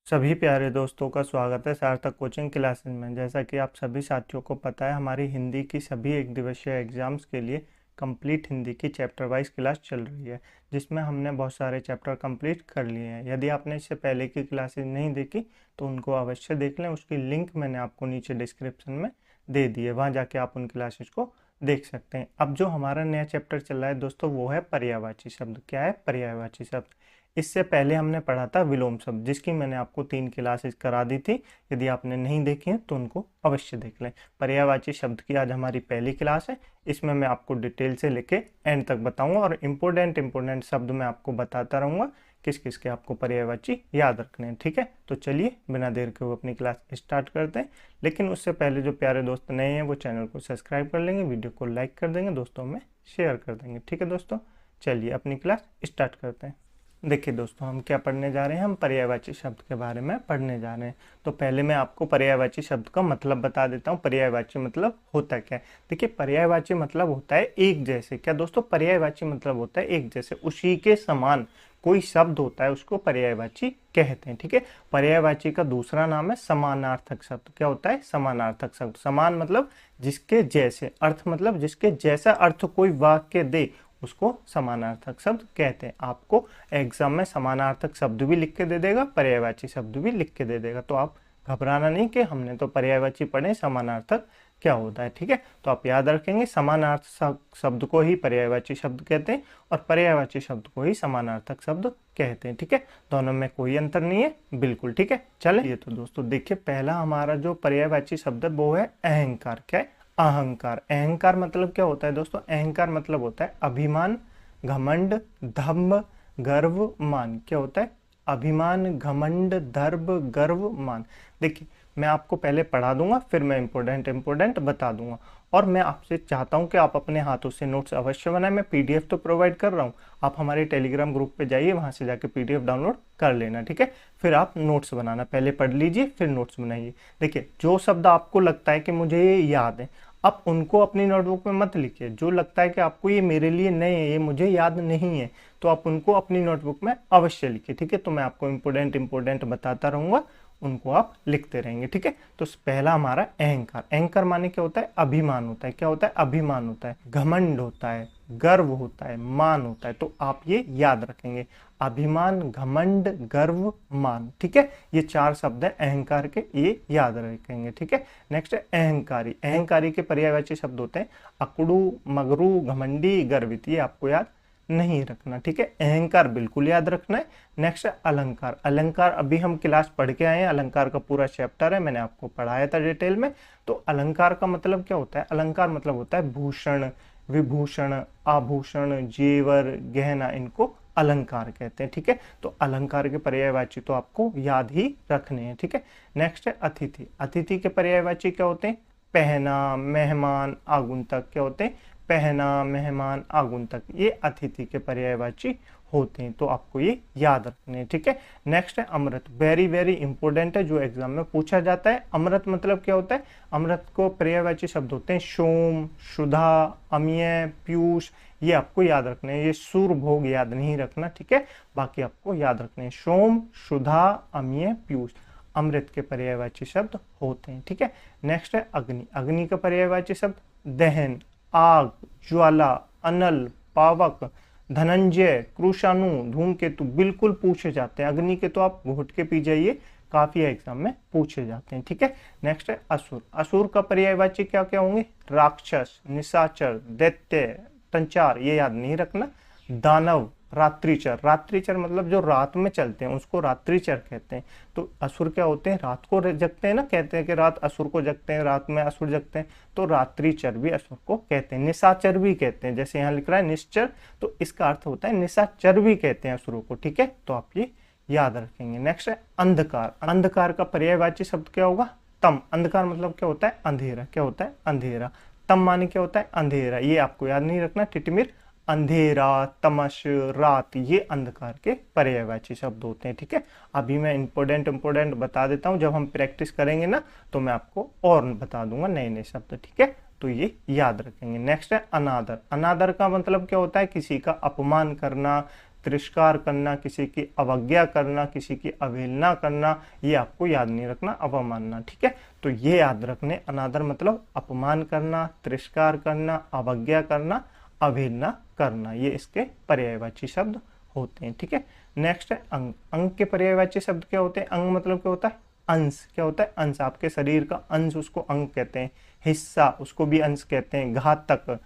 सभी प्यारे दोस्तों का स्वागत है सार्थक कोचिंग क्लासेस में। जैसा कि आप सभी साथियों को पता है, हमारी हिंदी की सभी एक दिवसीय एग्जाम्स के लिए कंप्लीट हिंदी की चैप्टर वाइज क्लास चल रही है, जिसमें हमने बहुत सारे चैप्टर कंप्लीट कर लिए हैं। यदि आपने इससे पहले की क्लासेस नहीं देखी तो उनको अवश्य देख लें। उसकी लिंक मैंने आपको नीचे डिस्क्रिप्शन में दे दी है, वहाँ जाके आप उन क्लासेस को देख सकते हैं। अब जो हमारा नया चैप्टर चल रहा है दोस्तों, वो है पर्यायवाची शब्द। क्या है पर्यायवाची शब्द? इससे पहले हमने पढ़ा था विलोम शब्द, जिसकी मैंने आपको 3 क्लासेस करा दी थी। यदि आपने नहीं देखी है तो उनको अवश्य देख लें। पर्यायवाची शब्द की आज हमारी पहली क्लास है। इसमें मैं आपको डिटेल से लेके एंड तक बताऊंगा और इम्पोर्टेंट शब्द मैं आपको बताता रहूंगा किस किस के आपको पर्यायवाची याद रखने हैं। ठीक है, तो चलिए बिना देर के वो अपनी क्लास स्टार्ट करते हैं। लेकिन उससे पहले जो प्यारे दोस्त नए हैं वो चैनल को सब्सक्राइब कर लेंगे, वीडियो को लाइक कर देंगे, दोस्तों में शेयर कर देंगे। ठीक है दोस्तों, चलिए अपनी क्लास स्टार्ट करते हैं। देखिए दोस्तों, हम क्या पढ़ने जा रहे हैं? हम पर्यायवाची शब्द के बारे में पढ़ने जा रहे हैं। तो पहले मैं आपको पर्यायवाची शब्द का मतलब बता देता हूँ। पर्यायवाची मतलब होता क्या है? देखिए, पर्यायवाची मतलब होता है एक जैसे। क्या दोस्तों? पर्यायवाची मतलब होता है एक जैसे, उसी के समान कोई शब्द होता है उसको पर्यायवाची कहते हैं। ठीक है, पर्यायवाची का दूसरा नाम है समानार्थक शब्द। क्या होता है? समानार्थक शब्द। समान मतलब जिसके जैसे, अर्थ मतलब जिसके जैसा अर्थ कोई वाक्य दे उसको समानार्थक शब्द कहते हैं। आपको एग्जाम में समानार्थक शब्द भी लिख के दे देगा, पर्यायवाची शब्द भी लिख के दे देगा। तो आप घबराना नहीं कि हमने तो पर्यायवाची पढ़े, समानार्थक क्या होता है। ठीक है, तो आप याद रखेंगे समानार्थक शब्द को ही पर्यायवाची शब्द कहते हैं और पर्यायवाची शब्द को ही समानार्थक शब्द कहते हैं। ठीक है, दोनों में कोई अंतर नहीं है, बिल्कुल। ठीक है, चले। ये तो दोस्तों देखिए, पहला हमारा जो पर्यायवाची शब्द है वो है अहंकार। क्या है? अहंकार। अहंकार मतलब क्या होता है दोस्तों? अहंकार मतलब होता है अभिमान, घमंड, दंभ, गर्व, मान। क्या होता है? अभिमान, घमंड, दर्भ, गर्व, मान। देखिए, मैं आपको पहले पढ़ा दूंगा, फिर मैं इंपोर्टेंट बता दूंगा। और मैं आपसे चाहता हूं कि आप अपने हाथों से नोट्स अवश्य बनाएं। मैं पीडीएफ तो प्रोवाइड कर रहा हूं, आप हमारे टेलीग्राम ग्रुप पे जाइए, वहां से जाके पीडीएफ डाउनलोड कर लेना। ठीक है, फिर आप नोट्स बनाना। पहले पढ़ लीजिए फिर नोट्स बनाइए। देखिए, जो शब्द आपको लगता है कि मुझे ये याद है, आप उनको अपनी नोटबुक में मत लिखिए। जो लगता है कि आपको ये मेरे लिए नए है, ये मुझे याद नहीं है, तो आप उनको अपनी नोटबुक में अवश्य लिखिए। ठीक है, तो मैं आपको इंपोर्टेंट बताता रहूंगा, उनको आप लिखते रहेंगे। ठीक है, तो पहला हमारा अहंकार। अहंकार माने क्या होता है? अभिमान होता है। क्या होता है? अभिमान होता है, घमंड होता है, गर्व होता है, मान होता है। तो आप ये याद रखेंगे, अभिमान, घमंड, गर्व, मान। ठीक है, ये 4 शब्द है अहंकार के, ये याद रखेंगे। ठीक है, नेक्स्ट है अहंकारी। अहंकारी के पर्यायवाची शब्द होते हैं अकड़ू, मगरू, घमंडी, गर्वित। ये आपको याद नहीं रखना। ठीक है, अहंकार बिल्कुल याद रखना है। नेक्स्ट है अलंकार। अलंकार अभी हम क्लास पढ़ के आए हैं, अलंकार का पूरा चैप्टर है, मैंने आपको पढ़ाया था डिटेल में। तो अलंकार का मतलब क्या होता है? अलंकार मतलब होता है भूषण, विभूषण, आभूषण, जेवर, गहना, इनको अलंकार कहते हैं। ठीक है, तो अलंकार के पर्यायवाची तो आपको याद ही रखने हैं। ठीक है, नेक्स्ट है अतिथि। अतिथि के पर्यायवाची क्या होते हैं? पहना, मेहमान, आगुंतक। क्या होते हैं? पहना, मेहमान, आगुंतक, ये अतिथि के पर्यायवाची होते हैं। तो आपको ये याद रखने हैं। ठीक है, नेक्स्ट है अमृत। वेरी इंपॉर्टेंट है, जो एग्जाम में पूछा जाता है। अमृत मतलब क्या होता है? अमृत को पर्यायवाची शब्द होते हैं सोम, सुधा, अम्य, पीयूष। ये आपको याद रखने हैं। ये सूर भोग याद नहीं रखना। ठीक है, बाकी आपको याद रखने हैं। सोम, सुधा, अम्य, पीयूष अमृत के पर्यायवाची शब्द होते हैं। ठीक है, नेक्स्ट है अग्नि। अग्नि का पर्यायवाची शब्द दहन, आग, ज्वाला, अनल, पावक, धनंजय, कृषाणु, धूमकेतु। बिल्कुल पूछे जाते हैं अग्नि के, तो आप घोट के पी जाइए, काफी एग्जाम में पूछे जाते हैं। ठीक है, नेक्स्ट है असुर। असुर का पर्यायवाची क्या क्या होंगे? राक्षस, निशाचर, दैत्य, संचार। ये याद नहीं रखना। दानव, रात्रिचर। रात्रिचर मतलब जो रात में चलते हैं उसको रात्रिचर कहते हैं। तो असुर क्या होते हैं? रात को जगते हैं ना, कहते हैं कि रात असुर को जगते हैं, रात में असुर जगते हैं, तो रात्रिचर भी असुर को कहते हैं। निशाचर भी कहते हैं, जैसे यहाँ लिख रहा है निश्चर, तो इसका अर्थ होता है निशाचर भी कहते हैं असुरों को। ठीक है, तो आप ये याद रखेंगे। नेक्स्ट है अंधकार। अंधकार का पर्यायवाची शब्द क्या होगा? तम। अंधकार मतलब क्या होता है? अंधेरा। क्या होता है? अंधेरा। तम माने क्या होता है? अंधेरा। ये आपको याद नहीं रखना। टिटमिर, अंधेरा, तमस, रात, ये अंधकार के पर्यायवाची शब्द होते हैं। ठीक है, अभी मैं इंपोर्टेंट बता देता हूं, जब हम प्रैक्टिस करेंगे ना तो मैं आपको और बता दूंगा नए नए शब्द। ठीक है, तो ये याद रखेंगे। नेक्स्ट है अनादर। अनादर का मतलब क्या होता है? किसी का अपमान करना, तिरस्कार करना, किसी की अवज्ञा करना, किसी की अवहेलना करना, ये आपको याद नहीं रखना, अवमानना। ठीक है, तो ये याद रखने, अनादर मतलब अपमान करना, तिरस्कार करना, अवज्ञा करना, अवहेलना करना, ये इसके पर्यायवाची शब्द होते हैं। ठीक है, नेक्स्ट है अंग। अंग के पर्यायवाची शब्द क्या होते हैं? अंग मतलब क्या होता है? अंश। क्या होता है? अंश। आपके शरीर का अंश उसको अंग कहते हैं, हिस्सा उसको भी अंश कहते हैं, घातक,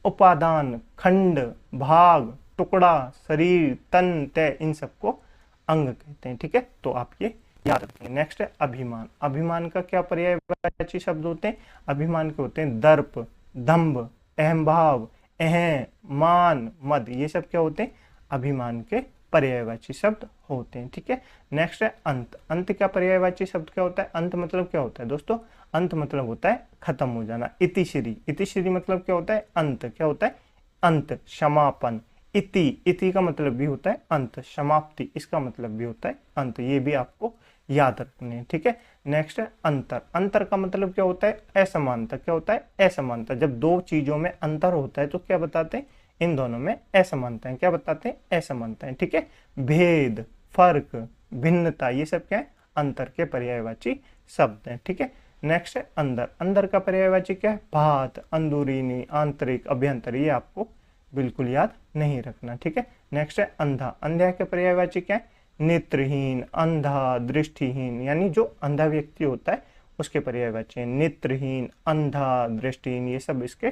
उपादान, खंड, भाग, टुकड़ा, शरीर, तन, तय, इन सबको अंग कहते हैं। ठीक है, तो आप ये याद रखेंगे। नेक्स्ट है अभिमान। अभिमान का क्या पर्यायवाची शब्द होते हैं? अभिमान के होते हैं दर्प, दंभ, अहंभाव, मान, मद, ये सब क्या होते हैं? अभिमान के पर्यायवाची शब्द होते हैं। ठीक है, नेक्स्ट है अंत। अंत का पर्यायवाची शब्द क्या होता है? अंत मतलब क्या होता है दोस्तों? अंत मतलब होता है खत्म हो जाना। इतिश्री। इतिश्री मतलब क्या होता है? अंत। क्या होता है? अंत, समापन। इति का मतलब भी होता है अंत, समाप्ति इसका मतलब भी होता है अंत, ये भी आपको याद रखने हैं। ठीक है, नेक्स्ट है अंतर। अंतर का मतलब क्या होता है? असमानता। क्या होता है? असमानता। जब दो चीजों में अंतर होता है तो क्या बताते हैं? इन दोनों में असमानता है। क्या बताते हैं? असमानता है। ठीक है, भेद, फर्क, भिन्नता, ये सब क्या है? अंतर के पर्यायवाची शब्द हैं। ठीक है, नेक्स्ट है अंदर। अंदर का पर्यायवाची क्या है? बाह्य, अंदरूनी, आंतरिक, अभ्यंतर, ये आपको बिल्कुल याद नहीं रखना। ठीक है, नेक्स्ट है अंधा। अंधा के पर्यायवाची क्या है? नेत्रहीन, अंधा, दृष्टिहीन, यानी जो अंधा व्यक्ति होता है उसके पर्यायवाची है नेत्रहीन, अंधा, दृष्टिहीन, ये सब इसके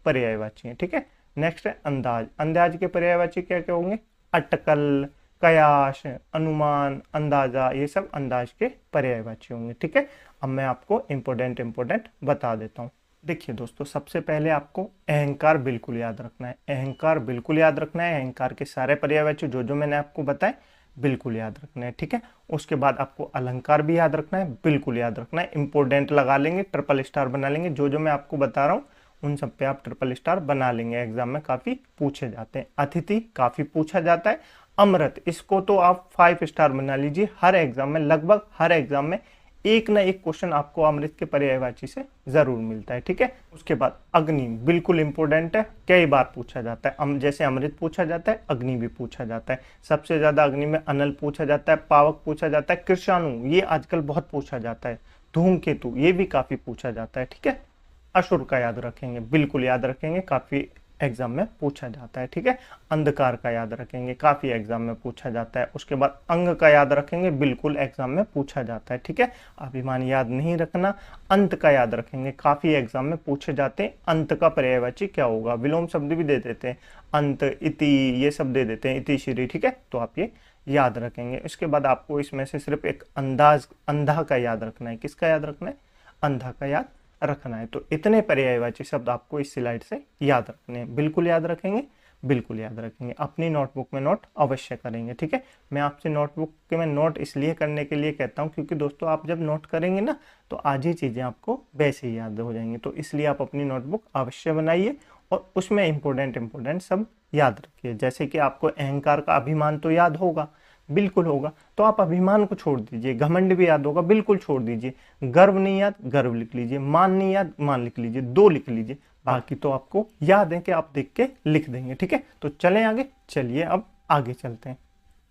पर्यायवाची हैं। ठीक है, नेक्स्ट है अंदाज। अंदाज के पर्यायवाची क्या क्या होंगे? अटकल, कयास, अनुमान, अंदाजा, ये सब अंदाज के पर्यायवाची होंगे। ठीक है, अब मैं आपको इंपॉर्टेंट बता देता हूँ। देखिए दोस्तों, सबसे पहले आपको अहंकार बिल्कुल याद रखना है। अहंकार बिल्कुल याद रखना है। अहंकार के सारे पर्यायवाची जो मैंने आपको बताए बिल्कुल याद रखना है। ठीक है, उसके बाद आपको अलंकार भी याद रखना है, बिल्कुल याद रखना है। इंपॉर्टेंट लगा लेंगे, ट्रिपल स्टार बना लेंगे। जो मैं आपको बता रहा हूँ उन सब पे आप ट्रिपल स्टार बना लेंगे, एग्जाम में काफी पूछे जाते हैं। अतिथि काफी पूछा जाता है। अमृत, इसको तो आप 5 स्टार बना लीजिए। हर एग्जाम में, लगभग हर एग्जाम में एक ना एक क्वेश्चन आपको अमृत के पर्यायवाची से जरूर मिलता है। ठीक है, उसके बाद अग्नि बिल्कुल इंपॉर्टेंट है, कई बार पूछा जाता है। जैसे अमृत पूछा जाता है, अग्नि भी पूछा जाता है। सबसे ज्यादा अग्नि में अनल पूछा जाता है, पावक पूछा जाता है, कृषाणु ये आजकल बहुत पूछा जाता है, धूमकेतु ये भी काफी पूछा जाता है। ठीक है, असुर का याद रखेंगे, बिल्कुल याद रखेंगे, काफी एग्जाम में पूछा जाता है। ठीक है, अंधकार का याद रखेंगे, काफी एग्जाम में पूछा जाता है। उसके बाद अंग का याद रखेंगे, बिल्कुल एग्जाम में पूछा जाता है। ठीक है, अभिमान याद नहीं रखना। अंत का याद रखेंगे, काफी एग्जाम में पूछे जाते हैं। अंत का पर्यायवाची क्या होगा? विलोम शब्द भी दे देते हैं, अंत, इति, ये सब दे देते हैं, इतिश्री। ठीक है, तो आप ये याद रखेंगे। इसके बाद आपको इसमें से सिर्फ एक अंधा का याद रखना है। किसका याद रखना है? अंधा का याद रखना है। तो इतने पर्यायवाची शब्द आपको इस स्लाइड से याद रखने हैं। बिल्कुल याद रखेंगे, बिल्कुल याद रखेंगे। अपनी नोटबुक में नोट अवश्य करेंगे। ठीक है, मैं आपसे नोटबुक के में नोट इसलिए करने के लिए कहता हूँ क्योंकि दोस्तों आप जब नोट करेंगे ना तो आधी चीजें आपको वैसे ही याद हो जाएंगी। तो इसलिए आप अपनी नोटबुक अवश्य बनाइए और उसमें इंपॉर्टेंट सब याद रखिए। जैसे कि आपको अहंकार का अभिमान तो याद होगा, बिल्कुल होगा, तो आप अभिमान को छोड़ दीजिए। घमंड भी याद होगा, बिल्कुल छोड़ दीजिए। गर्व नहीं याद, गर्व लिख लीजिए। मान नहीं याद, मान लिख लीजिए, 2 लिख लीजिए। बाकी तो आपको याद है कि आप देख के लिख देंगे। ठीक है, तो चलें आगे। चलिए अब आगे चलते हैं।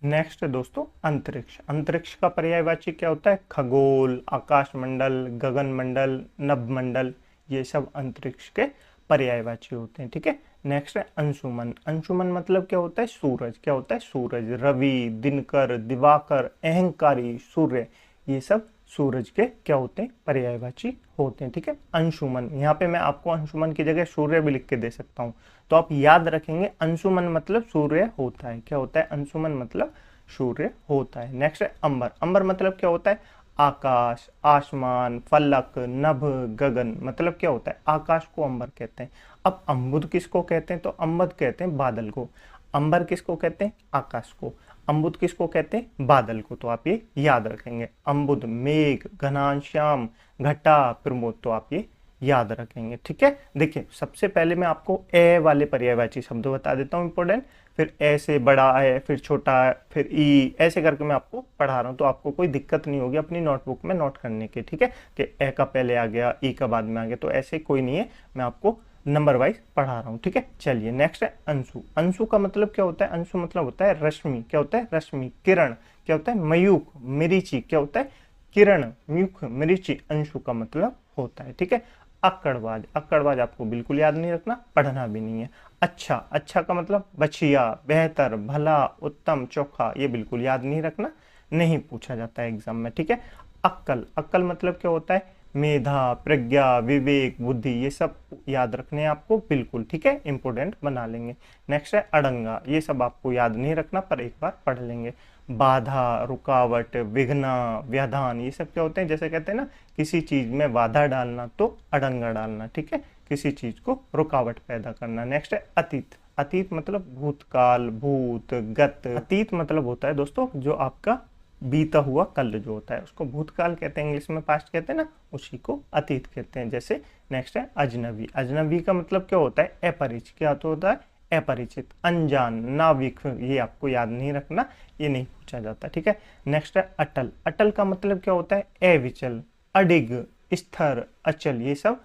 नेक्स्ट दोस्तों अंतरिक्ष। अंतरिक्ष का पर्यायवाची क्या होता है? खगोल, आकाशमंडल, गगनमंडल, नभमंडल, ये सब अंतरिक्ष के पर्यायवाची होते हैं। ठीक है, नेक्स्ट है अंशुमन। अंशुमन मतलब क्या होता है? सूरज। क्या होता है? सूरज, रवि, दिनकर, दिवाकर, अहंकारी, सूर्य, ये सब सूरज के क्या होते हैं? पर्यायवाची होते हैं। ठीक है, अंशुमन। यहाँ पे मैं आपको अंशुमन की जगह सूर्य भी लिख के दे सकता हूँ, तो आप याद रखेंगे अंशुमन मतलब सूर्य होता है। क्या होता है? अंशुमन मतलब सूर्य होता है। नेक्स्ट है अंबर। अंबर मतलब क्या होता है? आकाश, आसमान, फलक, नभ, गगन, मतलब क्या होता है? आकाश को अंबर कहते हैं। अब अम्बुद किसको कहते हैं? तो अम्बुद कहते हैं बादल को। अंबर किसको कहते हैं? आकाश को। अम्बुद किसको कहते हैं? बादल को। तो आप ये याद रखेंगे, अम्बुद, मेघ, घनश्याम, घटा, प्रमोद, तो आप ये याद रखेंगे। ठीक है, देखिए सबसे पहले मैं आपको ए वाले पर्यायवाची शब्द बता देता हूँ इंपॉर्टेंट, फिर ए से बड़ा है, फिर छोटा है, फिर ई, ऐसे करके मैं आपको पढ़ा रहा हूँ, तो आपको कोई दिक्कत नहीं होगी अपनी नोटबुक में नोट करने की। ठीक है, कि ए का पहले आ गया, ई का बाद में आ गया, तो ऐसे कोई नहीं है, मैं आपको नंबर वाइज पढ़ा रहा हूँ, ठीक है। चलिए नेक्स्ट है अंशु। अंशु का मतलब क्या होता है? अंशु मतलब होता है रश्मि। क्या होता है? रश्मि। किरण क्या होता है? मयूख। मरीचि क्या होता है? किरण, म्यूख, मरीचि। अंशु का मतलब होता है, ठीक है। अक्कड़बाज। अक्कड़बाज आपको बिल्कुल याद नहीं रखना, पढ़ना भी नहीं है। अच्छा, अच्छा का मतलब बछिया, बेहतर, भला, उत्तम, चोखा, ये बिल्कुल याद नहीं रखना, नहीं पूछा जाता है एग्जाम में, ठीक है। अक्कल। अक्कल मतलब क्या होता है? मेधा, प्रज्ञा, विवेक, बुद्धि, ये सब याद रखने हैं आपको बिल्कुल, ठीक है। इंपोर्टेंट बना लेंगे। नेक्स्ट है अड़ंगा। ये सब आपको याद नहीं रखना, पर एक बार पढ़ लेंगे। बाधा, रुकावट, विघ्न, व्यवधान, ये सब क्या होते हैं? जैसे कहते हैं ना, किसी चीज में बाधा डालना तो अड़ंगा डालना, ठीक है। किसी चीज को रुकावट पैदा करना। नेक्स्ट है अतीत। अतीत मतलब भूतकाल, भूत, गत। अतीत मतलब होता है दोस्तों जो आपका बीता हुआ कल जो होता है, उसको भूतकाल कहते हैं, इंग्लिश में पास्ट कहते हैं ना, उसी को अतीत कहते हैं। जैसे नेक्स्ट है अजनबी। अजनबी का मतलब क्या होता है? अपरिचित। क्या तो होता है? अपरिचित। अनजान, नाविक, ये आपको याद नहीं रखना, ये नहीं पूछा जाता, ठीक है। नेक्स्ट है अटल। अटल का मतलब क्या होता है? अविचल, अडिग, स्थिर, अचल, ये सब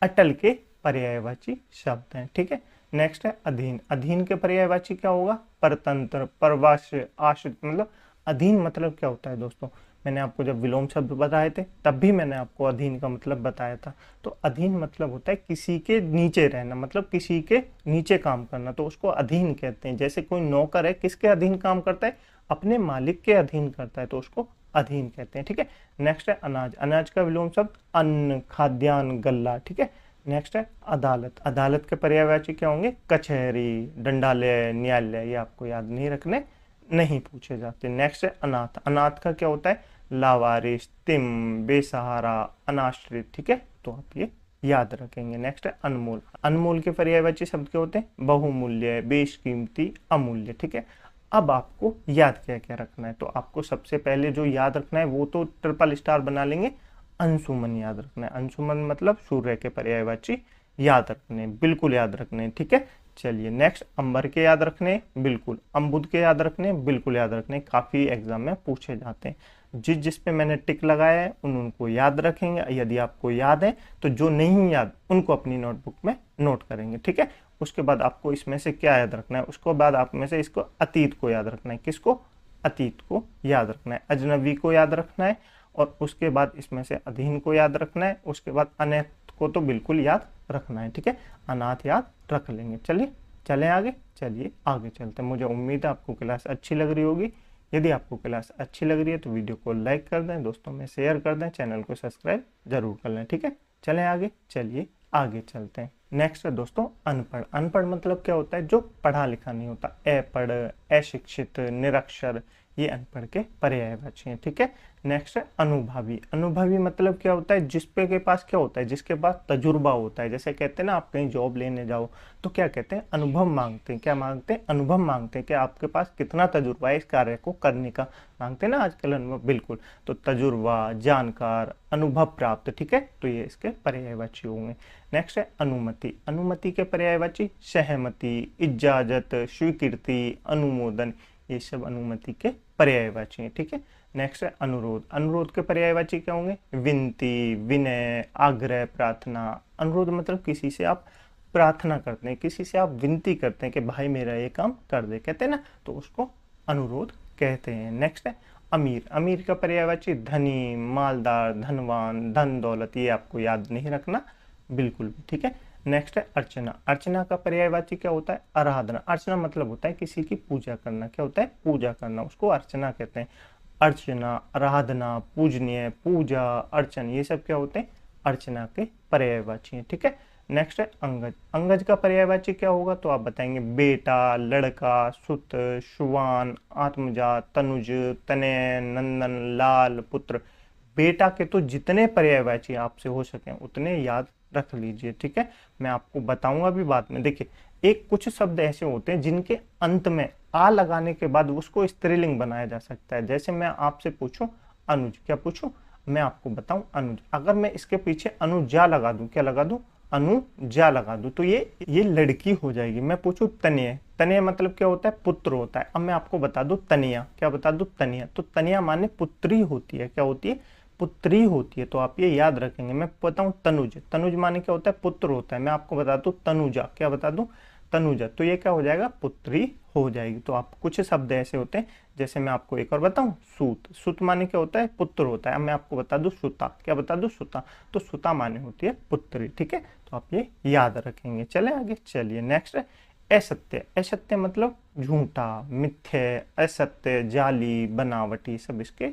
अटल के पर्यायवाची शब्द हैं, ठीक है। नेक्स्ट है अधीन। अधीन के पर्यायवाची क्या होगा? परतंत्र, परवश, आश्रित। मतलब अधीन मतलब क्या होता है दोस्तों? मैंने आपको जब विलोम शब्द बताए थे तब भी मैंने आपको अधीन का मतलब बताया था। तो अधीन मतलब होता है किसी के नीचे रहना, मतलब किसी के नीचे काम करना, तो उसको अधीन कहते हैं। जैसे कोई नौकर है, किसके अधीन काम करता है? अपने मालिक के अधीन करता है, तो उसको अधीन कहते हैं, ठीक है। नेक्स्ट है अनाज। अनाज का विलोम शब्द अन्न, खाद्यान्न, गल्ला, ठीक है। नेक्स्ट है अदालत। अदालत के पर्यायवाची क्या होंगे? कचहरी, दंडालय, न्यायालय, ये आपको याद नहीं रखने, नहीं पूछे जाते। नेक्स्ट है अनाथ। अनाथ का क्या होता है? लावारिस, तिम, बेसहारा, अनाश्रित, ठीक है। तो आप ये याद रखेंगे। नेक्स्ट है अनमोल। अनमोल के पर्यायवाची शब्द क्या होते हैं? बहुमूल्य, बेशकीमती, अमूल्य, ठीक है। अब आपको याद क्या क्या रखना है? तो आपको सबसे पहले जो याद रखना है वो तो ट्रिपल स्टार बना लेंगे, अंशुमन याद रखना है। अंशुमन मतलब सूर्य के पर्यायवाची याद रखने, बिल्कुल याद रखने, ठीक है। चलिए नेक्स्ट अंबर के याद रखने, बिल्कुल। अम्बुद के याद रखने, बिल्कुल याद रखने, काफी एग्जाम में पूछे जाते हैं। जिस जिस पे मैंने टिक लगाया है उन उनको याद रखेंगे। यदि आपको याद है तो जो नहीं याद उनको अपनी नोटबुक में नोट करेंगे, ठीक है। उसके बाद आपको इसमें से क्या याद रखना है? उसके बाद आप में से इसको अतीत को याद रखना है। किसको? अतीत को याद रखना है। अजनबी को याद रखना है, और उसके बाद इसमें से अधीन को याद रखना है। उसके बाद अनाथ को तो बिल्कुल याद रखना है, ठीक है। अनाथ याद रख लेंगे। चलिए चलें आगे, चलिए आगे चलते हैं। मुझे उम्मीद है आपको क्लास अच्छी लग रही होगी। यदि आपको क्लास अच्छी लग रही है तो वीडियो को लाइक कर दें, दोस्तों में शेयर कर दें, चैनल को सब्सक्राइब जरूर कर लें, ठीक है। चलें आगे, चलिए आगे चलते हैं। नेक्स्ट है दोस्तों अनपढ़। अनपढ़ मतलब क्या होता है? जो पढ़ा लिखा नहीं होता, अपढ़, अशिक्षित, निरक्षर, ये अनपढ़ के पर्यायवाची हैं, ठीक है। नेक्स्ट है अनुभवी। अनुभवी मतलब क्या होता है? जिसपे के पास क्या होता है? जिसके पास तजुर्बा होता है। जैसे कहते हैं ना, आप कहीं जॉब लेने जाओ तो क्या कहते हैं? अनुभव मांगते हैं। क्या मांगते हैं? अनुभव मांगते हैं कि आपके पास कितना तजुर्बा है इस कार्य को करने का, मांगते हैं ना आजकल अनुभव, बिल्कुल। तो तजुर्बा, जानकार, अनुभव प्राप्त, ठीक है। तो ये इसके पर्यायवाची होंगे। नेक्स्ट है अनुमति। अनुमति के पर्यायवाची सहमति, इजाजत, स्वीकृति, अनुमोदन, ये सब अनुमति के पर्यायवाची हैं, ठीक है। नेक्स्ट है अनुरोध। अनुरोध के पर्यायवाची क्या होंगे? विनती, विनय, आग्रह, प्रार्थना। अनुरोध मतलब किसी से आप प्रार्थना करते हैं, किसी से आप विनती करते हैं कि भाई मेरा ये काम कर दे, कहते हैं ना, तो उसको अनुरोध कहते हैं। नेक्स्ट है अमीर। अमीर का पर्यायवाची धनी, मालदार, धनवान, धन दौलत, ये आपको याद नहीं रखना बिल्कुल भी, ठीक है। नेक्स्ट है अर्चना। अर्चना का पर्यायवाची क्या होता है? आराधना। अर्चना मतलब होता है किसी की पूजा करना। क्या होता है? पूजा करना, उसको अर्चना कहते हैं। अर्चना, आराधना, पूजनीय, पूजा, अर्चन, ये सब क्या होते हैं? अर्चना के पर्यायवाची हैं, ठीक है। नेक्स्ट है अंगज। अंगज का पर्यायवाची क्या होगा? तो आप बताएंगे बेटा, लड़का, सुत, शुवान, आत्मजात, तनुज, तनय, नंदन, लाल, पुत्र। बेटा के तो जितने पर्यायवाची आपसे हो सके उतने याद रख लीजिए, ठीक है। मैं आपको बताऊंगा भी बाद में। देखिए, एक कुछ शब्द ऐसे होते हैं जिनके अंत में आ लगाने के बाद उसको स्त्रीलिंग बनाया जा सकता है। जैसे मैं आपसे पूछूं अनुज, क्या पूछूं? मैं आपको बताऊं अनुज, अगर मैं इसके पीछे अनुजा लगा दूं, क्या लगा दूं? अनुजा लगा दूं, तो ये लड़की हो जाएगी। मैं पूछूं तनय। तनय मतलब क्या होता है? पुत्र होता है। अब मैं आपको बता दूं तनिया, क्या बता दूं? तनिया। तो तनिया माने पुत्री होती है। क्या होती है? पुत्री होती है। तो आप ये याद रखेंगे। मैं बताऊं तनुज, तनुज माने क्या होता है, पुत्र होता है। मैं आपको बता दूं तनुजा, क्या बता दूं, तनुजा। तो ये क्या हो जाएगा, पुत्री हो जाएगी। तो आप कुछ शब्द ऐसे होते हैं, जैसे मैं आपको एक और बताऊं, सूत, सूत माने क्या होता है, पुत्र होता है। अब मैं आपको बता दूं सुता, क्या बता दूं, सुता। तो सुता माने होती है पुत्री, ठीक है। तो आप ये याद रखेंगे। चले आगे, चलिए नेक्स्ट है असत्य। असत्य मतलब झूठा, मिथ्य, असत्य, जाली, बनावटी, सब इसके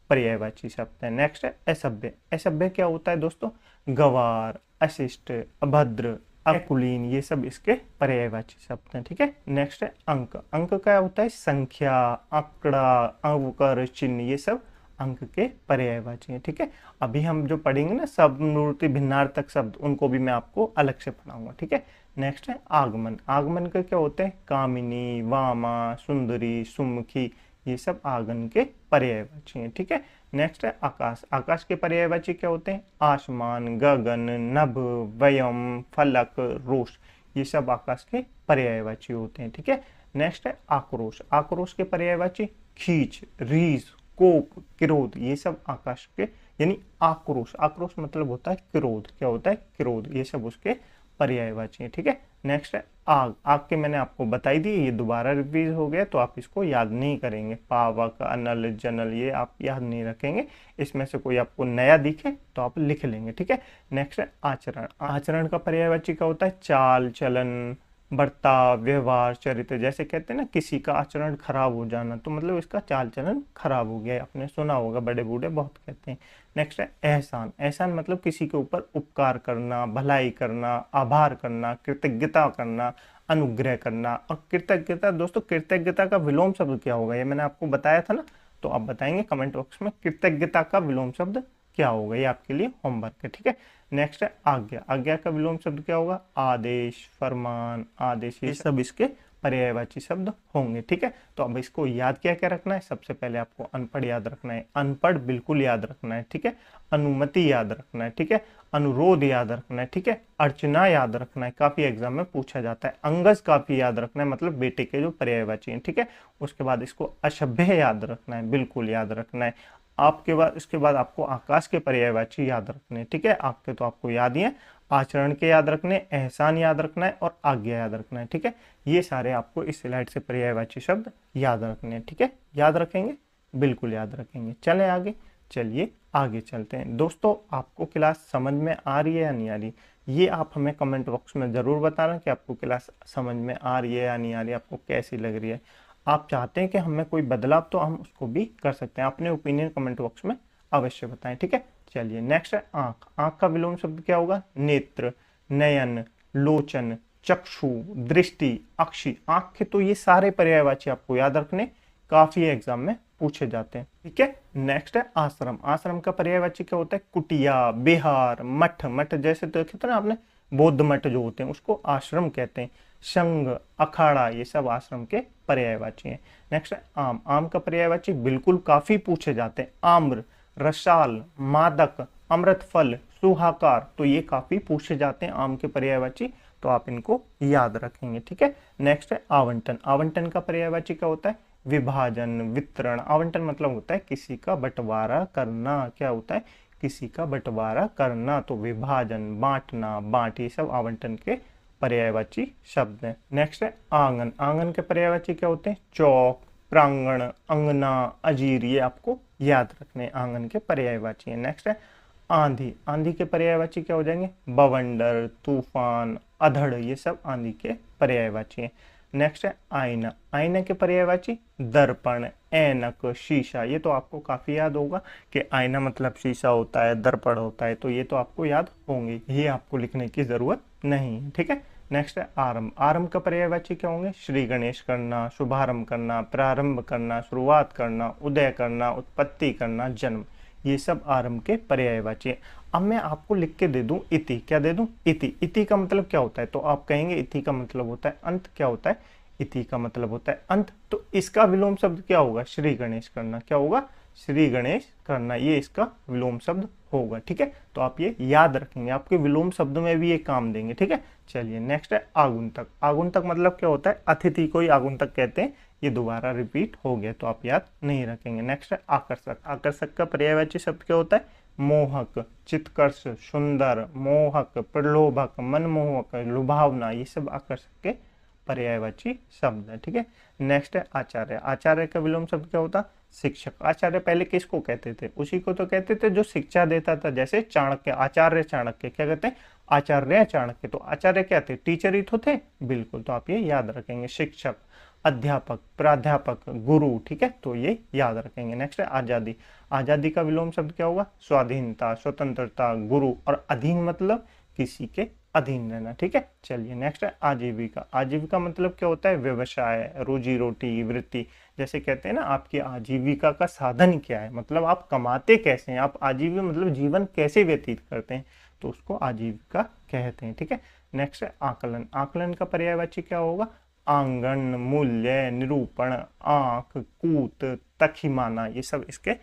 पर्यायवाची शब्द है। नेक्स्ट है असभ्य। असभ्य क्या होता है दोस्तों, गवार, अशिष्ट, अभद्र, अकुलीन, ये सब इसके पर्यायवाची शब्द हैं, ठीक है। नेक्स्ट है अंक। अंक क्या होता है, संख्या, आंकड़ा, अवकर, चिन्ह, ये सब अंक के पर्यायवाची हैं, ठीक है। अभी हम जो पढ़ेंगे ना शब्द मूर्ति भिन्नार्थक शब्द, उनको भी मैं आपको अलग से पढ़ाऊंगा, ठीक है। नेक्स्ट है आगमन। आगमन का क्या होता है, कामिनी, वामा, सुंदरी, सुमुखी, ये सब आगमन के पर्यायवाची हैं, ठीक है। नेक्स्ट है आकाश। आकाश के पर्यायवाची क्या होते हैं, आसमान, गगन, नभ, वयम, फलक, रोष, ये सब आकाश के पर्यायवाची होते हैं, ठीक है। नेक्स्ट है आक्रोश। आक्रोश के पर्यायवाची खींच, रीस, कोप, क्रोध, ये सब आकाश के यानी आक्रोश। आक्रोश मतलब होता है क्रोध, क्या होता है, क्रोध, ये सब उसके पर्यायवाची हैं, ठीक है। नेक्स्ट है आग। आग के मैंने आपको बताई दी, ये दोबारा रिवीज हो गया, तो आप इसको याद नहीं करेंगे। पावक, अनल, जनल, ये आप याद नहीं रखेंगे। इसमें से कोई आपको नया दिखे तो आप लिख लेंगे, ठीक है। नेक्स्ट है आचरण। आचरण का पर्यायवाची क्या होता है, चाल, चलन, बर्ताव, व्यवहार, चरित्र। जैसे कहते हैं ना किसी का आचरण खराब हो जाना, तो मतलब इसका चाल चलन खराब हो गया, आपने सुना होगा, बड़े बूढ़े बहुत कहते हैं। नेक्स्ट है एहसान। एहसान मतलब किसी के ऊपर उपकार करना, भलाई करना, आभार करना, कृतज्ञता करना, अनुग्रह करना। और कृतज्ञता दोस्तों, कृतज्ञता का विलोम शब्द क्या होगा, ये मैंने आपको बताया था ना, तो आप बताएंगे कमेंट बॉक्स में कृतज्ञता का विलोम शब्द क्या होगा, ये आपके लिए होमवर्क है, ठीक है। नेक्स्ट है आज्ञा। आज्ञा का विलोम शब्द क्या होगा, आदेश, फरमान, आदेश, ये सब इसके पर्यायवाची शब्द होंगे, ठीक है। तो अब इसको याद क्या क्या रखना है, सबसे पहले आपको अनपढ़ याद रखना है, अनपढ़ बिल्कुल याद रखना है, ठीक है। अनुमति याद रखना है, ठीक है। अनुरोध याद रखना है, ठीक है। अर्चना याद रखना है, काफी एग्जाम में पूछा जाता है। अंगज काफी याद रखना है, मतलब बेटे के जो पर्यायवाची हैं, ठीक है। उसके बाद इसको असभ्य याद रखना है, बिल्कुल याद रखना है। आपके बाद इसके बाद आपको आकाश के पर्यायवाची याद रखने हैं, ठीक है। आपके तो आपको याद ही है, आचरण के याद रखने, एहसान याद रखना है और आज्ञा याद रखना है, ठीक है। ये सारे आपको इस स्लाइड से पर्यायवाची शब्द याद रखने हैं, ठीक है। याद रखेंगे, बिल्कुल याद रखेंगे। चलें आगे, चलिए आगे चलते हैं। दोस्तों आपको क्लास समझ में आ रही है या नहीं आ रही, ये आप हमें कमेंट बॉक्स में ज़रूर बताना कि आपको क्लास समझ में आ रही है या नहीं आ रही है, आपको कैसी लग रही है। आप चाहते हैं कि हमें कोई बदलाव, तो हम उसको भी कर सकते हैं। अपने ओपिनियन कमेंट बॉक्स में अवश्य बताएं, ठीक है। चलिए नेक्स्ट है आंख। आंख का विलोम शब्द क्या होगा, नेत्र, नयन, लोचन, चक्षु, दृष्टि, अक्षि। आंख के तो ये सारे पर्यायवाची आपको याद रखने, काफी एग्जाम में पूछे जाते हैं, ठीक है। नेक्स्ट है आश्रम। आश्रम का पर्यायवाची क्या होता है, कुटिया, बिहार, मठ। मठ जैसे देखे थे ना आपने, बौद्ध मठ जो होते हैं उसको आश्रम कहते हैं। संघ, अखाड़ा, ये सब आश्रम के पर्यायवाची हैं। नेक्स्ट है आम। आम का पर्यायवाची बिल्कुल काफी पूछे जाते हैं, आम्र, रसाल, मादक, अमृत फल, सुहाकार। तो ये काफी पूछे जाते हैं आम के पर्यायवाची, तो आप इनको याद रखेंगे, ठीक है। नेक्स्ट है आवंटन। आवंटन का पर्यायवाची क्या होता है, विभाजन, वितरण। आवंटन मतलब होता है किसी का बंटवारा करना, क्या होता है, किसी का बंटवारा करना। तो विभाजन, बांटना, बांट, ये सब आवंटन के पर्यायवाची शब्द हैं। नेक्स्ट है आंगन। आंगन के पर्यायवाची क्या होते हैं, चौक, प्रांगण, अंगना, अजीर। ये आपको याद रखने, आंगन के पर्यायवाची हैं। नेक्स्ट है आंधी। आंधी के पर्यायवाची क्या हो जाएंगे, बवंडर, तूफान, अधड़, ये सब आंधी के पर्यायवाची हैं। नेक्स्ट है आईना। आईना के पर्यायवाची दर्पण, ऐनक, शीशा। ये तो आपको काफी याद होगा कि आईना मतलब शीशा होता है, दर्पण होता है, तो ये तो आपको याद होंगे, ये आपको लिखने की जरूरत नहीं है, ठीक है। नेक्स्ट है आरंभ। आरंभ का पर्यायवाची क्या होंगे, श्री गणेश करना, शुभारंभ करना, प्रारंभ करना, शुरुआत करना, उदय करना, उत्पत्ति करना, जन्म। ये सब आरंभ के पर्यायवाची है। अब मैं आपको लिख के दे दूं इति, क्या दे दूं, इति। इति का मतलब क्या होता है, तो आप कहेंगे इति का मतलब होता है अंत। क्या होता है, इति का मतलब होता है अंत। तो इसका विलोम शब्द क्या होगा, श्री गणेश करना। क्या होगा, श्री गणेश करना, ये इसका विलोम शब्द होगा। ठीक है, तो आप ये याद रखेंगे, आपके विलोम शब्दों में भी ये काम देंगे। ठीक है, चलिए नेक्स्ट है आगुंतक। आगुंतक मतलब क्या होता है, अतिथि को ही आगुंतक कहते हैं। ये दोबारा रिपीट हो गया तो आप याद नहीं रखेंगे। नेक्स्ट है आकर्षक। आकर्षक का पर्यायवाची शब्द क्या होता है, मोहक, चित्कर्ष, सुंदर, मोहक, प्रलोभक, मनमोहक, लुभावना, ये सब आकर्षक के पर्यायवाची शब्द है। ठीक है, नेक्स्ट है आचार्य। आचार्य का विलोम शब्द क्या होता, शिक्षक। आचार्य पहले किसको कहते थे, उसी को तो कहते थे जो शिक्षा देता था, जैसे चाणक्य, आचार्य चाणक्य, क्या कहते हैं, आचार्य चाणक्य। तो आचार्य क्या थे, टीचर ही तो थे, बिल्कुल, तो आप ये याद रखेंगे। शिक्षक, अध्यापक, प्राध्यापक, गुरु। ठीक है, तो ये याद रखेंगे। नेक्स्ट है आजादी। आजादी का विलोम शब्द क्या होगा, स्वाधीनता, स्वतंत्रता, गुरु, और अधीन मतलब किसी के अधीन रहना। ठीक है, चलिए नेक्स्ट है आजीविका। आजीविका मतलब क्या होता है, व्यवसाय, रोजी रोटी, वृत्ति। जैसे कहते हैं ना, आपकी आजीविका का साधन क्या है, मतलब आप कमाते कैसे हैं, आप आजीविका मतलब जीवन कैसे व्यतीत करते हैं, तो उसको आजीविका कहते हैं। ठीक है, नेक्स्ट है आकलन। आकलन का पर्यायवाची क्या होगा, आंगन, मूल्य, निरूपण, आंख, कूत, तखिमाना, ये सब इसके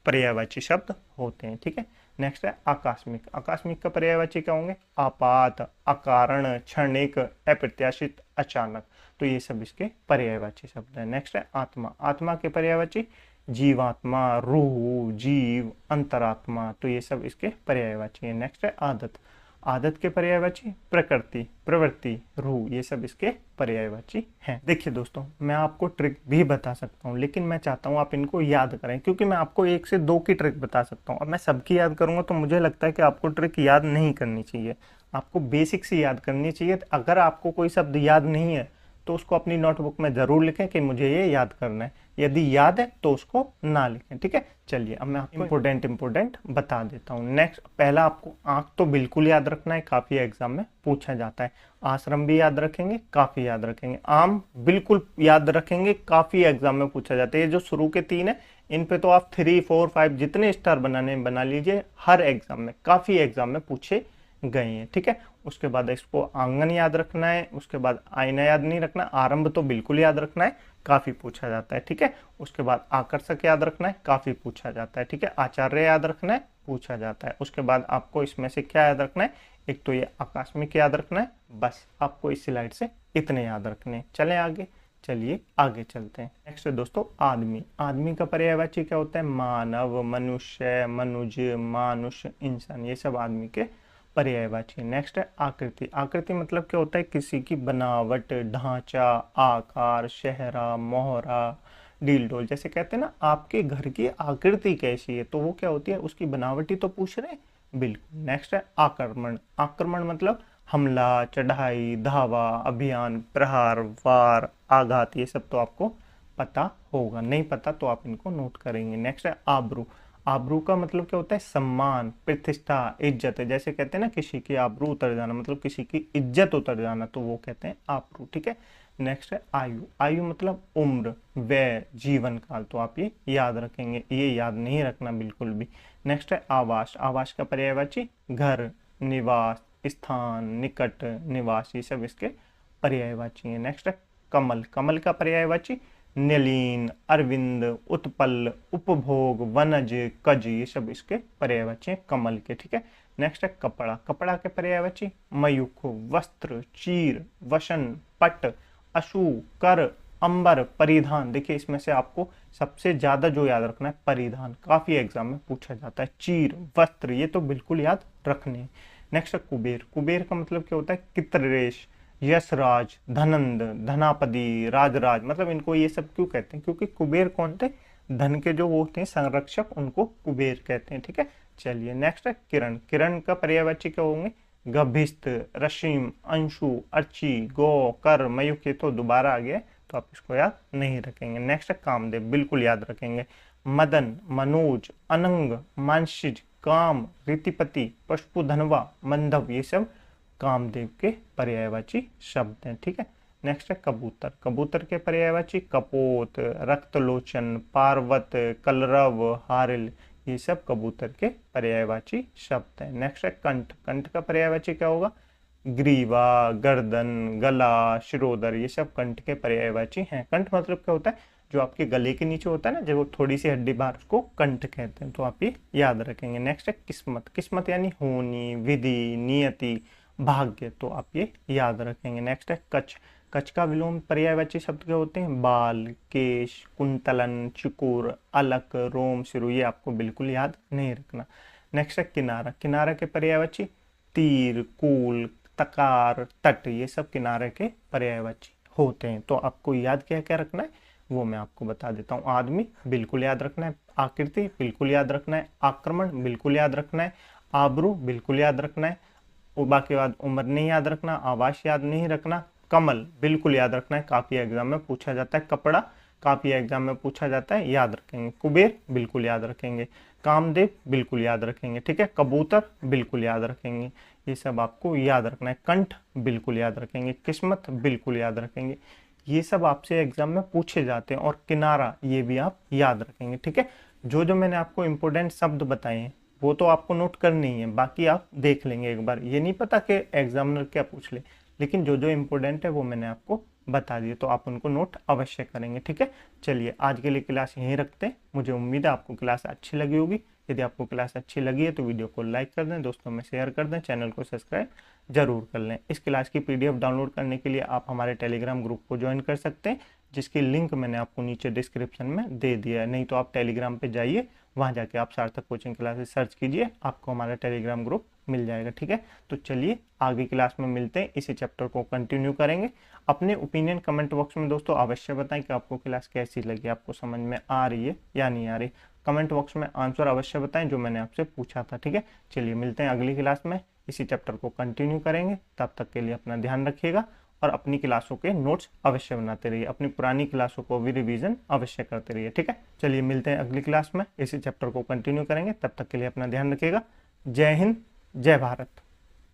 पर्यायवाची शब्द होते हैं। ठीक है, नेक्स्ट है आकस्मिक। आकस्मिक का पर्यायवाची क्या होंगे, आपात, अकारण, क्षणिक, अप्रत्याशित, अचानक, तो ये सब इसके पर्यायवाची शब्द हैं। नेक्स्ट है आत्मा। आत्मा के पर्यायवाची जीवात्मा, रूह, जीव, अंतरात्मा, तो ये सब इसके पर्यायवाची है। नेक्स्ट है आदत। आदत के पर्यायवाची प्रकृति, प्रवृत्ति, रूह, ये सब इसके पर्यायवाची हैं। देखिए दोस्तों, मैं आपको ट्रिक भी बता सकता हूँ, लेकिन मैं चाहता हूँ आप इनको याद करें, क्योंकि मैं आपको 1 से 2 की ट्रिक बता सकता हूँ। अब मैं सबकी याद करूंगा तो मुझे लगता है कि आपको ट्रिक याद नहीं करनी चाहिए, आपको बेसिक से याद करनी चाहिए। अगर आपको कोई शब्द याद नहीं है तो उसको अपनी नोटबुक में जरूर लिखें कि मुझे ये याद करना है, यदि याद है तो उसको ना लिखें। ठीक है, चलिए अब मैं आपको इंपोर्टेंट बता देता हूँ। नेक्स्ट, पहला आपको आंख तो बिल्कुल याद रखना है, काफी एग्जाम में पूछा जाता है। आश्रम भी याद रखेंगे, काफी याद रखेंगे। आम बिल्कुल याद रखेंगे, काफी एग्जाम में पूछा जाता है। ये जो शुरू के 3 है, इन पे तो आप 3, 4, 5 जितने स्टार बनाने बना लीजिए, हर एग्जाम में, काफी एग्जाम में पूछे गए हैं। ठीक है, उसके बाद इसको आंगन याद रखना है, उसके बाद आईना याद नहीं रखना, आरंभ तो बिल्कुल याद रखना है, काफी पूछा जाता है। ठीक है, उसके बाद आकर्षक याद रखना है, काफी पूछा जाता है। ठीक है, आचार्य याद रखना है, पूछा जाता है। उसके बाद आपको इसमें से क्या याद रखना है, एक तो ये आकस्मिक याद रखना है, बस आपको इस स्लाइड से इतने याद रखने हैं। चलें आगे, चलिए आगे चलते हैं। नेक्स्ट है दोस्तों आदमी। आदमी का पर्यायवाची क्या होता है, मानव, मनुष्य, मनुज, मानुष, इंसान, ये सब आदमी के पर्यायवाची। नेक्स्ट है आकृति। आकृति मतलब क्या होता है, किसी की बनावट, ढांचा, आकार, चेहरा, मोहरा, डील डोल। जैसे कहते हैं ना, आपके घर की आकृति कैसी है, तो वो क्या होती है, उसकी बनावटी तो पूछ रहे हैं, बिल्कुल। नेक्स्ट है आक्रमण। आक्रमण मतलब हमला, चढ़ाई, धावा, अभियान, प्रहार, वार, आघात, ये सब तो आपको पता होगा, नहीं पता तो आप इनको नोट करेंगे। नेक्स्ट है आबरू। आबरू का मतलब क्या होता है, सम्मान, प्रतिष्ठा, इज्जत। जैसे कहते हैं ना, किसी की आबरू उतर जाना मतलब किसी की इज्जत उतर जाना, तो वो कहते हैं आबरू। ठीक है, नेक्स्ट है आयु। आयु मतलब उम्र, व्यय, जीवन काल, तो आप ये याद रखेंगे, ये याद नहीं रखना बिल्कुल भी। नेक्स्ट है आवास। आवास का पर्यायवाची घर, निवास, स्थान, निकट, निवास, ये सब इसके पर्यायवाची हैं। नेक्स्ट है कमल। कमल का पर्यायवाची नलीन, अरविंद, उत्पल, उपभोग, वनज, कज, ये सब इसके पर्यायवाची हैं कमल के। ठीक है, नेक्स्ट है कपड़ा। कपड़ा के पर्यायवाची मयूख, वस्त्र, चीर, वसन, पट, अशु, कर, अंबर, परिधान। देखिए इसमें से आपको सबसे ज्यादा जो याद रखना है परिधान, काफी एग्जाम में पूछा जाता है। चीर, वस्त्र, ये तो बिल्कुल याद रखने। नेक्स्ट है कुबेर। कुबेर का मतलब क्या होता है, कितरेश, यशराज, धनंद, धनापति, राजराज। मतलब इनको ये सब क्यों कहते हैं, क्योंकि कुबेर कौन थे, धन के जो वो होते हैं संरक्षक, उनको कुबेर कहते हैं। ठीक है, चलिए नेक्स्ट है किरण। किरण का पर्यायवाची क्या होंगे, गभिस्त, रशीम, अंशु, अर्ची, गो, कर, मयूख, ये तो दोबारा आ गया तो आप इसको याद नहीं रखेंगे। नेक्स्ट है कामदेव, बिल्कुल याद रखेंगे। मदन, मनोज, अनंग, मानसिज, काम, रीतिपति, पशुधनवा, मंधव, ये सब कामदेव के पर्यायवाची शब्द हैं। ठीक है, नेक्स्ट है कबूतर। कबूतर के पर्यायवाची कपोत, रक्तलोचन, पार्वत, कलरव, हारिल, ये सब कबूतर के पर्यायवाची शब्द हैं। नेक्स्ट है कंठ। कंठ का पर्यायवाची क्या होगा, ग्रीवा, गर्दन, गला, शिरोदर, ये सब कंठ के पर्यायवाची हैं। कंठ मतलब क्या होता है, जो आपके गले के नीचे होता है ना, जब वो थोड़ी सी हड्डी बाहर, उसको कंठ कहते हैं, तो आप ये याद रखेंगे। नेक्स्ट है किस्मत। किस्मत यानी होनी, विधि, नियति, भाग्य, तो आप ये याद रखेंगे। नेक्स्ट है कच्छ। कच्छ का विलोम पर्यायवाची शब्द क्या होते हैं? बाल, केश, कुंतलन, चुकुर, अलक, रोम, सिरु, ये आपको बिल्कुल याद नहीं रखना। नेक्स्ट है किनारा। किनारा के पर्यायवाची तीर, कूल, तकार, तट, ये सब किनारे के पर्यायवाची होते हैं। तो आपको याद क्या क्या रखना है वो मैं आपको बता देता हूँ। आदमी बिल्कुल याद रखना है, आकृति बिल्कुल याद रखना है, आक्रमण बिल्कुल याद रखना है, आबरू बिल्कुल याद रखना है, बाकी बाद उम्र नहीं याद रखना, आवास याद नहीं रखना, कमल बिल्कुल याद रखना है, काफी एग्जाम में पूछा जाता है, कपड़ा काफी एग्जाम में पूछा जाता है, याद रखेंगे। कुबेर बिल्कुल याद रखेंगे, कामदेव बिल्कुल याद रखेंगे, ठीक है। कबूतर बिल्कुल याद रखेंगे, ये सब आपको याद रखना है। कंठ बिल्कुल याद रखेंगे, किस्मत बिल्कुल याद रखेंगे, ये सब आपसे एग्जाम में पूछे जाते हैं। और किनारा ये भी आप याद रखेंगे, ठीक है। जो जो मैंने आपको इंपोर्टेंट शब्द बताए हैं वो तो आपको नोट करने ही है, बाकी आप देख लेंगे एक बार। ये नहीं पता कि एग्जामिनर क्या पूछ ले, लेकिन जो जो इम्पोर्टेंट है वो मैंने आपको बता दिए, तो आप उनको नोट अवश्य करेंगे, ठीक है। चलिए आज के लिए क्लास यहीं रखते हैं। मुझे उम्मीद है आपको क्लास अच्छी लगी होगी। यदि आपको क्लास अच्छी लगी है तो वीडियो को लाइक कर दें, दोस्तों में शेयर कर दें, चैनल को सब्सक्राइब जरूर कर लें। इस क्लास की PDF डाउनलोड करने के लिए आप हमारे टेलीग्राम ग्रुप को ज्वाइन कर सकते हैं, जिसकी लिंक मैंने आपको नीचे डिस्क्रिप्शन में दे दिया है। नहीं तो आप टेलीग्राम पे जाइए, वहाँ जाके आप सार्थक कोचिंग क्लासेस सर्च कीजिए, आपको हमारा टेलीग्राम ग्रुप मिल जाएगा, ठीक है। तो चलिए आगे क्लास में मिलते हैं, इसी चैप्टर को कंटिन्यू करेंगे। अपने ओपिनियन कमेंट बॉक्स में दोस्तों अवश्य बताएं कि आपको क्लास कैसी लगी, आपको समझ में आ रही है या नहीं आ रही। कमेंट बॉक्स में आंसर अवश्य बताएं जो मैंने आपसे पूछा था, ठीक है। चलिए मिलते हैं अगली क्लास में, इसी चैप्टर को कंटिन्यू करेंगे। तब तक के लिए अपना ध्यान रखिएगा और अपनी क्लासों के नोट्स अवश्य बनाते रहिए, अपनी पुरानी क्लासों को भी रिवीजन अवश्य करते रहिए, ठीक है। चलिए मिलते हैं अगली क्लास में, इसी चैप्टर को कंटिन्यू करेंगे। तब तक के लिए अपना ध्यान रखिएगा। जय हिंद, जय भारत।